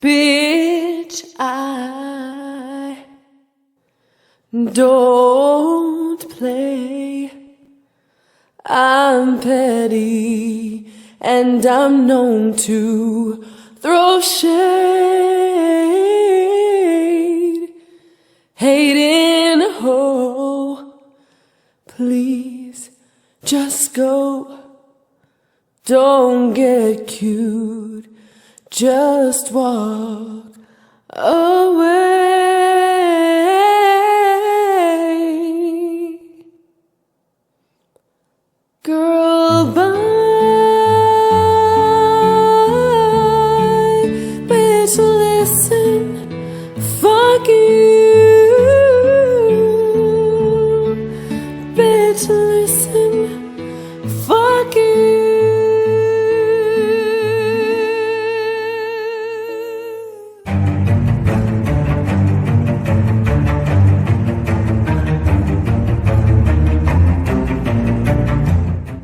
Bitch, I don't play. I'm petty and I'm known to throw shade. Hating a hoe, please just go. Don't get cute, just walk away. Girl, bye, bitch, listen, fuck you. Bitch, listen, fuck you.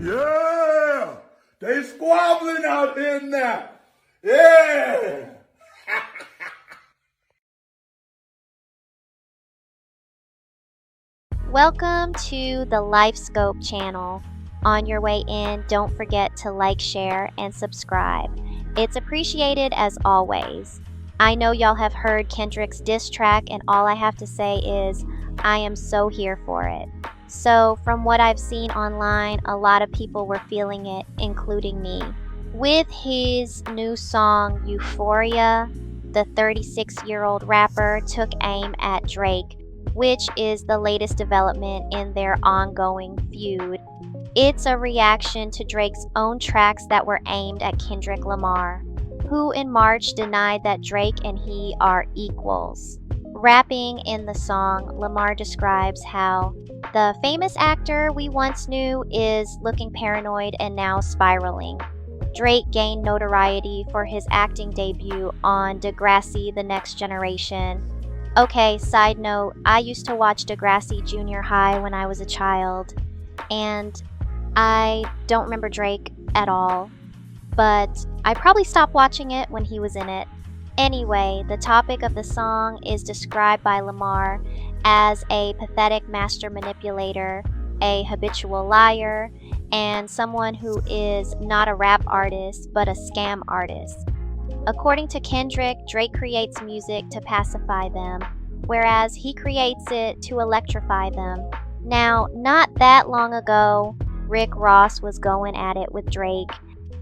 Yeah! They squabbling out there now. Yeah! Welcome to the LifeScope channel. On your way in, don't forget to like, share, and subscribe. It's appreciated as always. I know y'all have heard Kendrick's diss track, and all I have to say is, I am so here for it. So, from what I've seen online, a lot of people were feeling it, including me. With his new song, Euphoria, the 36-year-old rapper took aim at Drake, which is the latest development in their ongoing feud. It's a reaction to Drake's own tracks that were aimed at Kendrick Lamar, who in March denied that Drake and he are equals. Rapping in the song, Lamar describes how the famous actor we once knew is looking paranoid and now spiraling. Drake gained notoriety for his acting debut on Degrassi: The Next Generation. Okay, side note, I used to watch Degrassi Junior High when I was a child, and I don't remember Drake at all, but I probably stopped watching it when he was in it. Anyway, the topic of the song is described by Lamar as a pathetic master manipulator, a habitual liar, and someone who is not a rap artist but a scam artist. According to Kendrick, Drake creates music to pacify them, whereas he creates it to electrify them. Now, not that long ago, Rick Ross was going at it with Drake,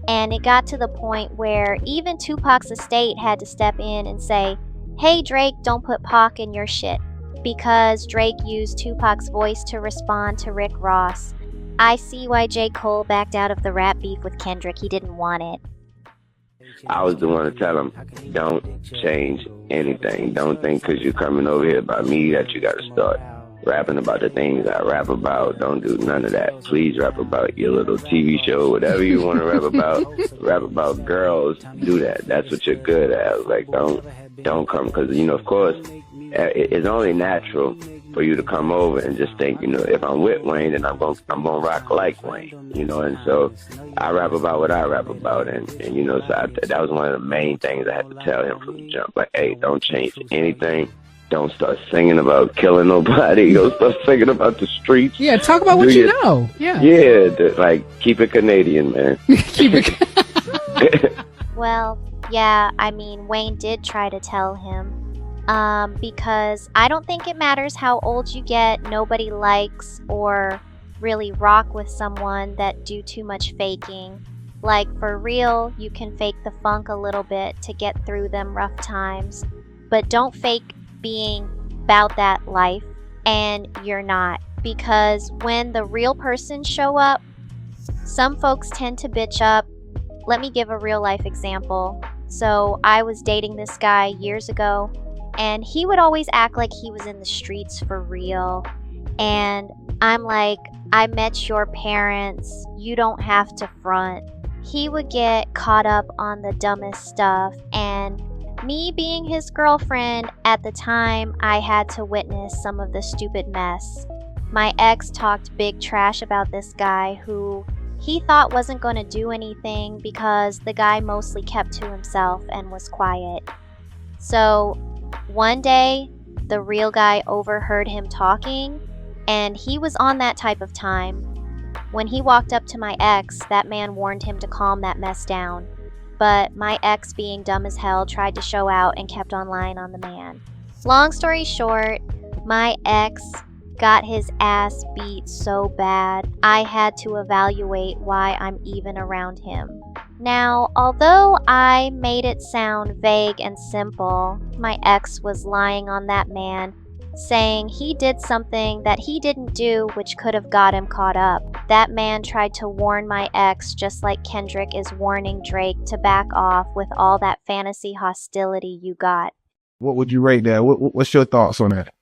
and it got to the point where even Tupac's estate had to step in and say, "Hey Drake, don't put Pac in your shit," because Drake used Tupac's voice to respond to Rick Ross. I see why J. Cole backed out of the rap beef with Kendrick. He didn't want it. I was the one to tell him, don't change anything. Don't think because you're coming over here by me that you got to start rapping about the things I rap about. Don't do none of that. Please rap about your little TV show, whatever you want to rap about. Rap about girls. Do that. That's what you're good at. I was like, don't come because, of course, it's only natural for you to come over and just think, if I'm with Wayne, then I'm gonna rock like Wayne, and so I rap about what I rap about, and so that was one of the main things I had to tell him from the jump, like, hey, don't change anything, don't start singing about killing nobody, don't start singing about the streets. Yeah, talk about what you know. Yeah, keep it Canadian, man. Keep it. Well, yeah, I mean, Wayne did try to tell him. Because I don't think it matters how old you get. Nobody likes or really rock with someone that do too much faking. Like, for real, you can fake the funk a little bit to get through them rough times, but don't fake being about that life, and you're not. Because when the real person show up, some folks tend to bitch up. Let me give a real life example. So I was dating this guy years ago, and he would always act like he was in the streets for real. And I'm like, I met your parents, you don't have to front. He would get caught up on the dumbest stuff, and me being his girlfriend at the time, I had to witness some of the stupid mess. My ex talked big trash about this guy who he thought wasn't going to do anything because the guy mostly kept to himself and was quiet. So one day, the real guy overheard him talking, and he was on that type of time. When he walked up to my ex, that man warned him to calm that mess down. But my ex, being dumb as hell, tried to show out and kept on lying on the man. Long story short, my ex got his ass beat so bad, I had to evaluate why I'm even around him. Now, although I made it sound vague and simple, my ex was lying on that man, saying he did something that he didn't do which could have got him caught up. That man tried to warn my ex just like Kendrick is warning Drake to back off with all that fantasy hostility you got. What would you rate that? What's your thoughts on that?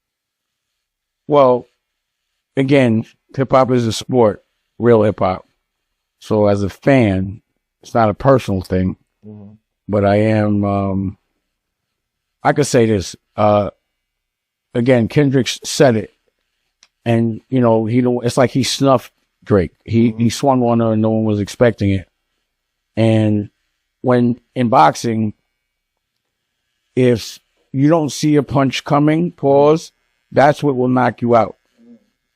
Well, again, hip hop is a sport, real hip hop. So as a fan, it's not a personal thing, but I am, I could say this, again, Kendrick said it, and, you know, it's like he snuffed Drake. He swung on her and no one was expecting it. And when in boxing, if you don't see a punch coming, pause, that's what will knock you out.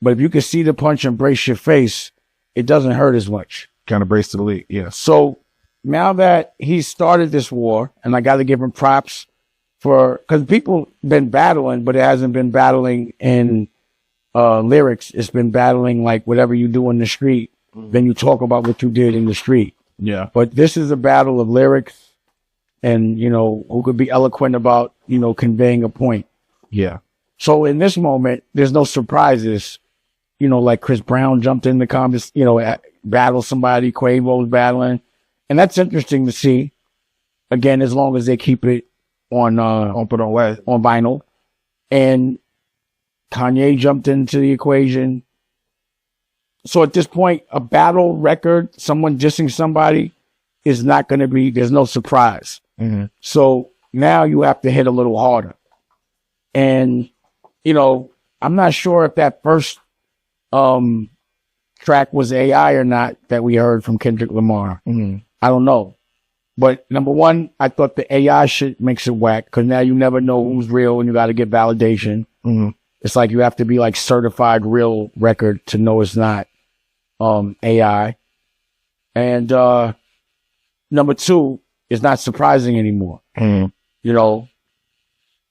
But if you can see the punch and brace your face, it doesn't hurt as much. Kind of brace to the league, yeah. So now that he started this war, and I got to give him props because people been battling, but it hasn't been battling in lyrics. It's been battling like whatever you do in the street. Then you talk about what you did in the street. Yeah. But this is a battle of lyrics and, you know, who could be eloquent about, you know, conveying a point. Yeah. So in this moment, there's no surprises. You know, like Chris Brown jumped in the comments, you know, battle somebody, Quavo's battling. And that's interesting to see. Again, as long as they keep it on vinyl. And Kanye jumped into the equation. So at this point, a battle record, someone dissing somebody is not going to be, there's no surprise. So now you have to hit a little harder. And, you know, I'm not sure if that first track was AI or not that we heard from Kendrick Lamar. I don't know. But number one, I thought the AI shit makes it whack because now you never know who's real and you got to get validation. It's like you have to be like certified real record to know it's not AI. And number two, it's not surprising anymore. You know,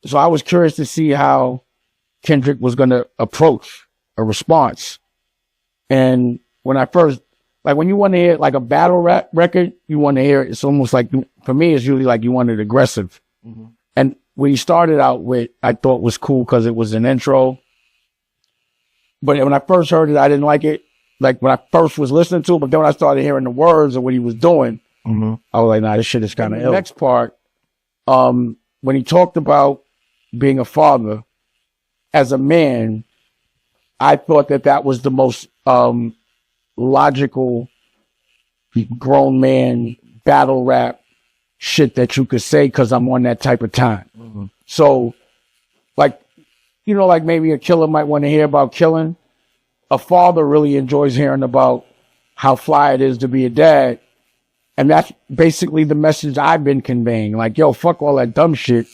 so I was curious to see how Kendrick was going to approach a response. And when I first, like when you want to hear like a battle rap record, you want to hear it. It's almost like, for me, it's usually like you want it aggressive. And what he started out with, I thought was cool because it was an intro. But when I first heard it, I didn't like it. Like when I first was listening to it, but then when I started hearing the words of what he was doing, I was like, nah, this shit is kind of ill. The next part, when he talked about being a father, as a man, I thought that that was the most logical grown man battle rap shit that you could say because I'm on that type of time. So, like, you know, like maybe a killer might want to hear about killing. A father really enjoys hearing about how fly it is to be a dad. And that's basically the message I've been conveying. Like, yo, fuck all that dumb shit.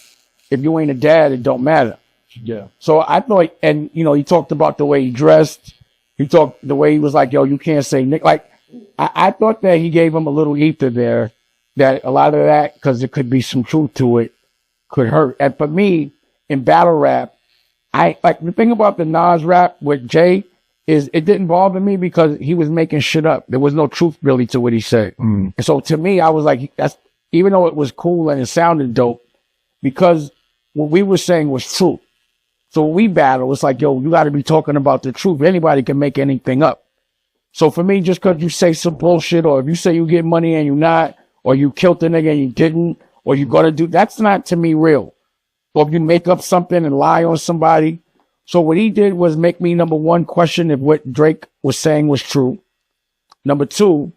If you ain't a dad, it don't matter. Yeah. So I thought, and, you know, he talked about the way he dressed. He talked the way he was like, yo, you can't say Nick. Like, I thought that he gave him a little ether there, that a lot of that, because there could be some truth to it, could hurt. And for me, in battle rap, I like the thing about the Nas rap with Jay is it didn't bother me because he was making shit up. There was no truth really to what he said. And so to me, I was like, that's, even though it was cool and it sounded dope, because what we were saying was truth. So when we battle, it's like, yo, you got to be talking about the truth. Anybody can make anything up. So for me, just because you say some bullshit, or if you say you get money and you not, or you killed the nigga and you didn't, or you got to do, that's not to me real. Or if you make up something and lie on somebody. So what he did was make me, number one, question if what Drake was saying was true. Number two,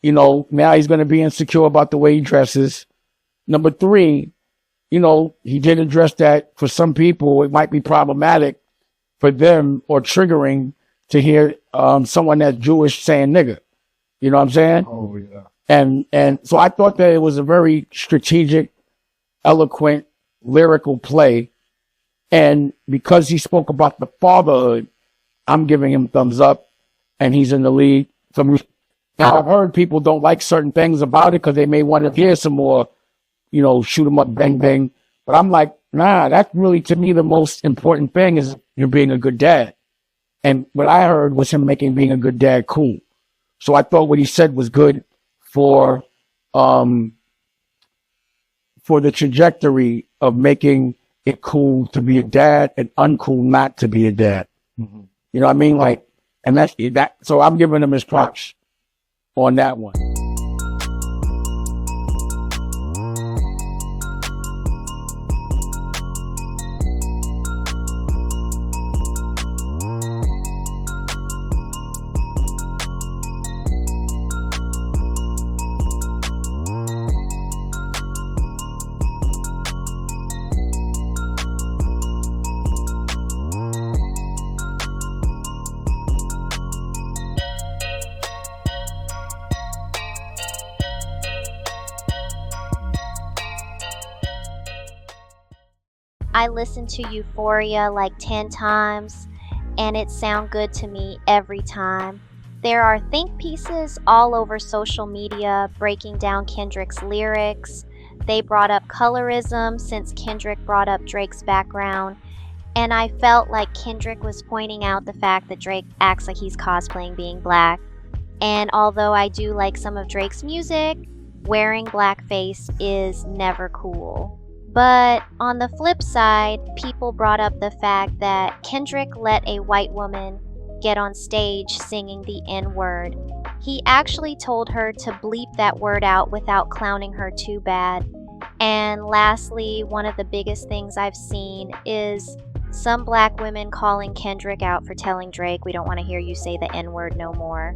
you know, now he's going to be insecure about the way he dresses. Number three, you know, he did address that for some people, it might be problematic for them or triggering to hear someone that's Jewish saying nigga. You know what I'm saying? Oh, yeah. And so I thought that it was a very strategic, eloquent lyrical play. And because he spoke about the fatherhood, I'm giving him thumbs up, and he's in the lead. Now, I've heard people don't like certain things about it because they may want to hear some more, shoot 'em up, bang, bang. But I'm like, nah, that's really, to me, the most important thing is you're being a good dad. And what I heard was him making being a good dad cool. So I thought what he said was good for the trajectory of making it cool to be a dad and uncool not to be a dad. Mm-hmm. You know what I mean? Like, and that's that. So I'm giving him his props on that one. I listened to Euphoria like 10 times, and it sounds good to me every time. There are think pieces all over social media breaking down Kendrick's lyrics. They brought up colorism since Kendrick brought up Drake's background, and I felt like Kendrick was pointing out the fact that Drake acts like he's cosplaying being black. And although I do like some of Drake's music, wearing blackface is never cool. But on the flip side, people brought up the fact that Kendrick let a white woman get on stage singing the N-word. He actually told her to bleep that word out without clowning her too bad. And lastly, one of the biggest things I've seen is some black women calling Kendrick out for telling Drake, "We don't want to hear you say the N-word no more."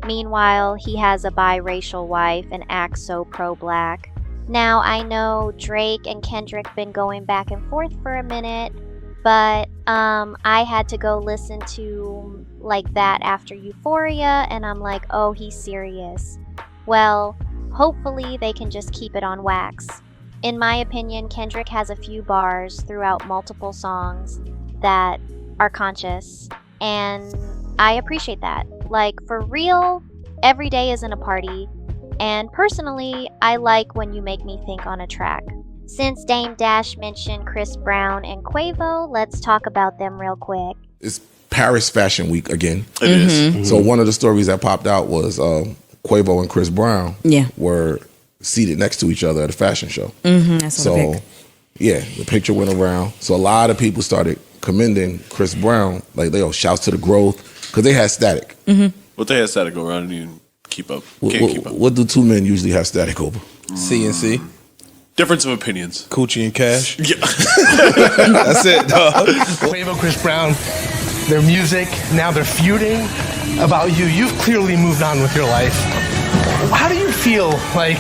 Meanwhile, he has a biracial wife and acts so pro-black. Now, I know Drake and Kendrick been going back and forth for a minute, but I had to go listen to like that after Euphoria, and I'm like, oh, he's serious. Well, hopefully they can just keep it on wax. In my opinion, Kendrick has a few bars throughout multiple songs that are conscious, and I appreciate that. Like, for real, every day isn't a party. And personally, I like when you make me think on a track. Since Dame Dash mentioned Chris Brown and Quavo, let's talk about them real quick. It's Paris Fashion Week again. It is. Mm-hmm. So one of the stories that popped out was Quavo and Chris Brown were seated next to each other at a fashion show. Mm-hmm, that's so, yeah, the picture went around. So a lot of people started commending Chris Brown. Like, shouts to the growth, because they had static. Mm-hmm. What they had static go around and keep up. Keep up. What do two men usually have static over? CNC. Difference of opinions. Coochie and cash. Yeah. That's it, dog. Quavo, Chris Brown, their music, now they're feuding about you. You've clearly moved on with your life. How do you feel like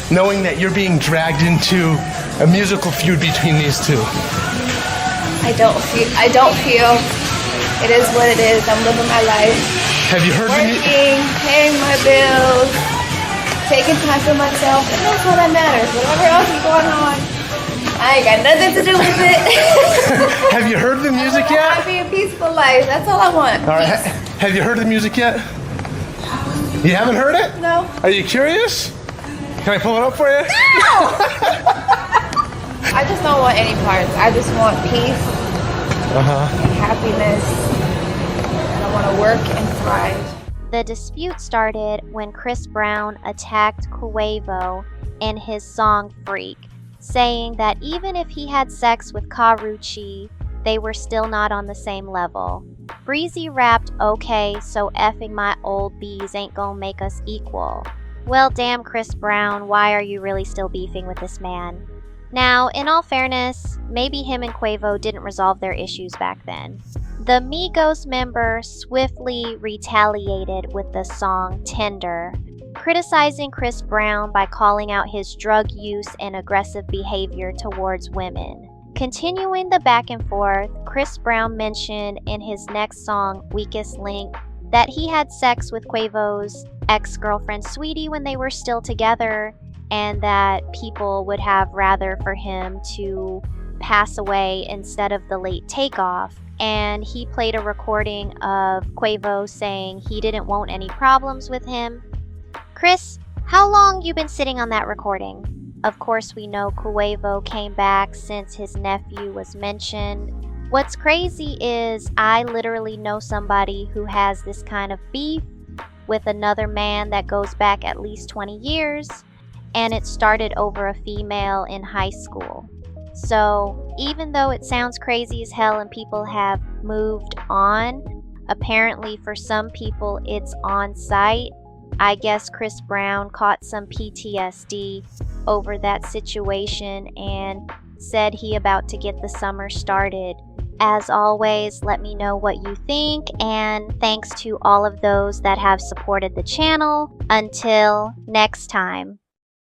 knowing that you're being dragged into a musical feud between these two? I don't feel. It is what it is. I'm living my life. Have you heard Working, paying my bills, taking time for myself, and that's all that matters. Whatever else is going on, I ain't got nothing to do with it. Have you heard the music yet? Happy and peaceful life. That's all I want. All right. Have you heard the music yet? You haven't heard it? No. Are you curious? Can I pull it up for you? No! I just don't want any parts. I just want peace and happiness. I want to work and thrive. The dispute started when Chris Brown attacked Quavo in his song Freak, saying that even if he had sex with Karrueche, they were still not on the same level. Breezy rapped, "Okay, so effing my old bees ain't gonna make us equal." Well, damn, Chris Brown, why are you really still beefing with this man? Now, in all fairness, maybe him and Quavo didn't resolve their issues back then. The Migos member swiftly retaliated with the song Tender, criticizing Chris Brown by calling out his drug use and aggressive behavior towards women. Continuing the back and forth, Chris Brown mentioned in his next song, Weakest Link, that he had sex with Quavo's ex-girlfriend Sweetie when they were still together, and that people would have rather for him to pass away instead of the late takeoff. And he played a recording of Quavo saying he didn't want any problems with him. Chris, how long you been sitting on that recording? Of course, we know Quavo came back since his nephew was mentioned. What's crazy is I literally know somebody who has this kind of beef with another man that goes back at least 20 years, and it started over a female in high school. So even though it sounds crazy as hell and people have moved on, apparently for some people it's on site. I guess Chris Brown caught some PTSD over that situation and said he about to get the summer started. As always, let me know what you think, and thanks to all of those that have supported the channel. Until next time.